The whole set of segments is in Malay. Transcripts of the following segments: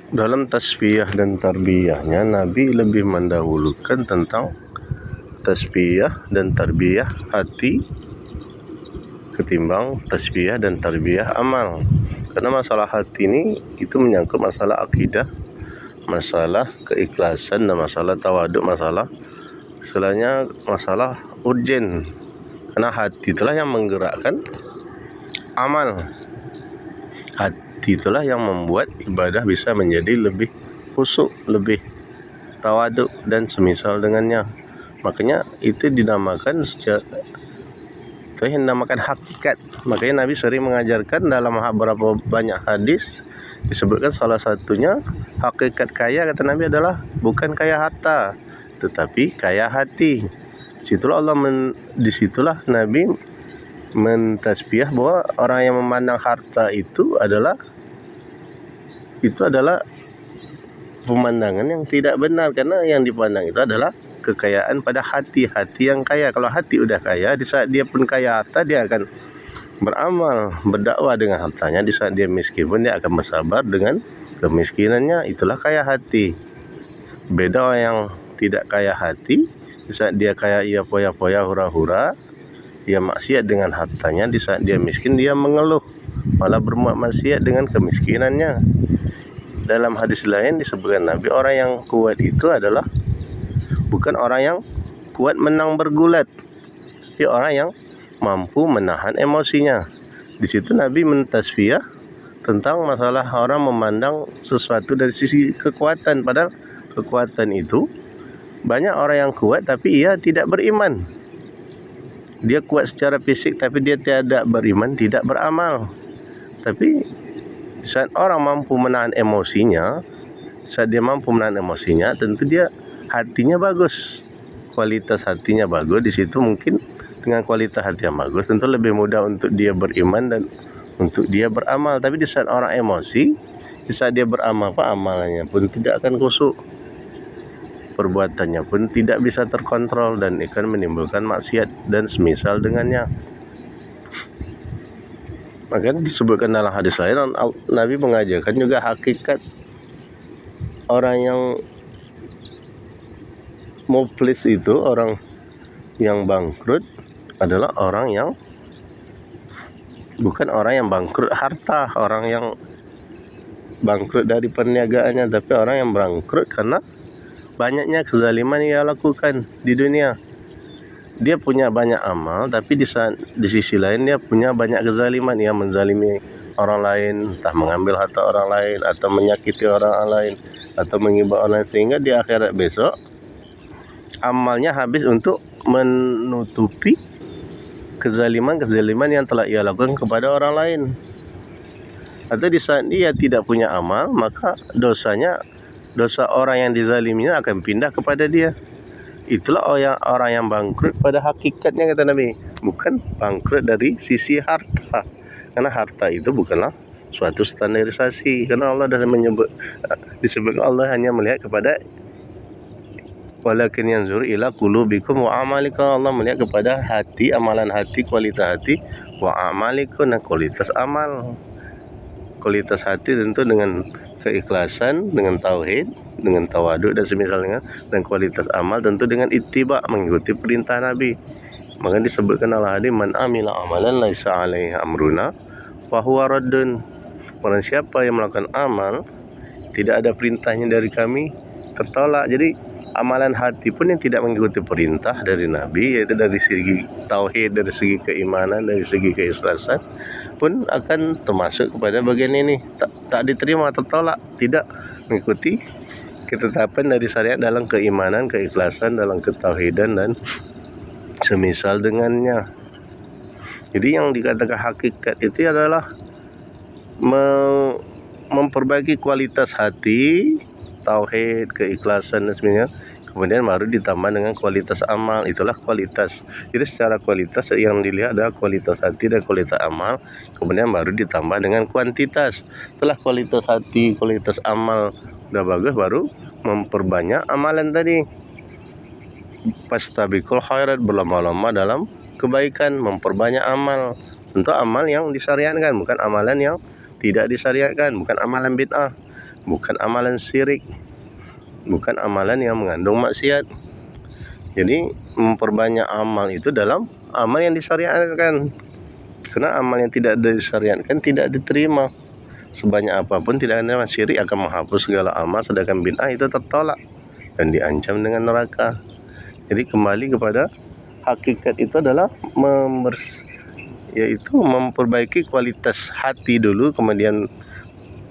Dalam tasbiyah dan tarbiyahnya, Nabi lebih mendahulukan tentang tasbiyah dan tarbiyah hati ketimbang tasbiyah dan tarbiyah amal. Karena masalah hati ini itu menyangkut masalah akidah, masalah keikhlasan, dan masalah tawaduk, masalahnya masalah urgen. Karena hati itulah yang menggerakkan amal. Hati itulah yang membuat ibadah bisa menjadi lebih khusyuk, lebih tawaduk dan semisal dengannya. Makanya itu dinamakan itu yang dinamakan hakikat. Makanya Nabi sering mengajarkan dalam beberapa banyak hadis disebutkan salah satunya hakikat kaya, kata Nabi, adalah bukan kaya harta tetapi kaya hati. Disitulah Nabi mentasbih bahwa orang yang memandang harta itu adalah pemandangan yang tidak benar, karena yang dipandang itu adalah kekayaan pada hati yang kaya. Kalau hati udah kaya, di saat dia pun kaya harta, dia akan beramal, berdakwah dengan hartanya. Di saat dia miskin pun dia akan bersabar dengan kemiskinannya. Itulah kaya hati. Beda orang yang tidak kaya hati, di saat dia kaya ia poya-poya, hura-hura, dia maksiat dengan hartanya. Di saat dia miskin dia mengeluh, malah berbuat maksiat dengan kemiskinannya. Dalam hadis lain disebutkan Nabi, orang yang kuat itu adalah bukan orang yang kuat menang bergulat, dia orang yang mampu menahan emosinya. Di situ Nabi mentasfiyah tentang masalah orang memandang sesuatu dari sisi kekuatan, padahal kekuatan itu banyak orang yang kuat tapi ia tidak beriman. Dia kuat secara fisik tapi dia tidak beriman, tidak beramal. Tapi saat orang mampu menahan emosinya, tentu dia hatinya bagus, kualitas hatinya bagus. Di situ mungkin dengan kualitas hati yang bagus tentu lebih mudah untuk dia beriman dan untuk dia beramal. Tapi di saat orang emosi, di saat dia beramal, amalannya pun tidak akan khusyuk, perbuatannya pun tidak bisa terkontrol dan akan menimbulkan maksiat dan semisal dengannya. Maka disebutkan dalam hadis lain, Nabi mengajarkan juga hakikat orang yang muflis itu, orang yang bangkrut adalah orang yang bukan orang yang bangkrut harta, orang yang bangkrut dari perniagaannya, tapi orang yang bangkrut karena banyaknya kezaliman yang ia lakukan di dunia. Dia punya banyak amal, tapi di sisi lain dia punya banyak kezaliman. Ia menzalimi orang lain, entah mengambil harta orang lain, atau menyakiti orang lain, atau menghina orang lain, sehingga di akhirat besok amalnya habis untuk menutupi kezaliman yang telah ia lakukan kepada orang lain. Atau di saat dia tidak punya amal, maka dosa orang yang dizaliminya akan pindah kepada dia. Itulah orang yang bangkrut pada hakikatnya, kata Nabi, bukan bangkrut dari sisi harta. Karena harta itu bukanlah suatu standarisasi. Karena Allah dah disebutkan Allah hanya melihat kepada walakin yanzur ila qulubikum wa amalikum. Allah melihat kepada hati, amalan hati, kualitas hati, wa amalikum, dan kualitas amal. Kualitas hati tentu dengan keikhlasan, dengan tauhid, dengan tawaduk dan semisalnya, dan kualitas amal tentu dengan ittiba, mengikuti perintah Nabi. Maka disebutkan dalam hadis, man amila amalan laisa alaihi amruna fahuwa raddun. Barang siapa yang melakukan amal tidak ada perintahnya dari kami, tertolak. Jadi amalan hati pun yang tidak mengikuti perintah dari Nabi, yaitu dari segi tauhid, dari segi keimanan, dari segi keikhlasan, pun akan termasuk kepada bagian ini, tak diterima, tertolak, tidak mengikuti ketetapan dari syariat dalam keimanan, keikhlasan, dalam ketauhidan dan semisal dengannya. Jadi yang dikatakan hakikat itu adalah memperbaiki kualitas hati, tauhid, keikhlasan dan sebagainya, kemudian baru ditambah dengan kualitas amal. Itulah kualitas. Jadi secara kualitas yang dilihat adalah kualitas hati dan kualitas amal, kemudian baru ditambah dengan kuantitas. Setelah kualitas hati, kualitas amal udah bagus, baru memperbanyak amalan tadi. Fastabiqul khairat, berlomba-lomba dalam kebaikan, memperbanyak amal. Tentu amal yang disyariatkan, bukan amalan yang tidak disyariatkan, bukan amalan bid'ah, bukan amalan syirik, bukan amalan yang mengandung maksiat. Jadi memperbanyak amal itu dalam amal yang disyariatkan. Karena amal yang tidak disyariatkan tidak diterima. Sebanyak apapun tidak ada. Syirik akan menghapus segala amal, sedangkan bid'ah itu tertolak dan diancam dengan neraka. Jadi kembali kepada hakikat itu adalah yaitu memperbaiki kualitas hati dulu, kemudian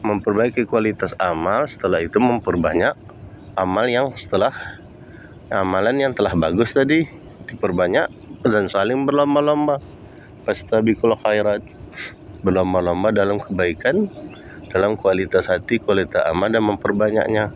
memperbaiki kualitas amal, setelah itu memperbanyak amal yang setelah amalan yang telah bagus tadi diperbanyak dan saling berlomba-lomba. Fastabiqul khairat, berlomba-lomba dalam kebaikan, dalam kualitas hati, kualitas amal, dan memperbanyaknya.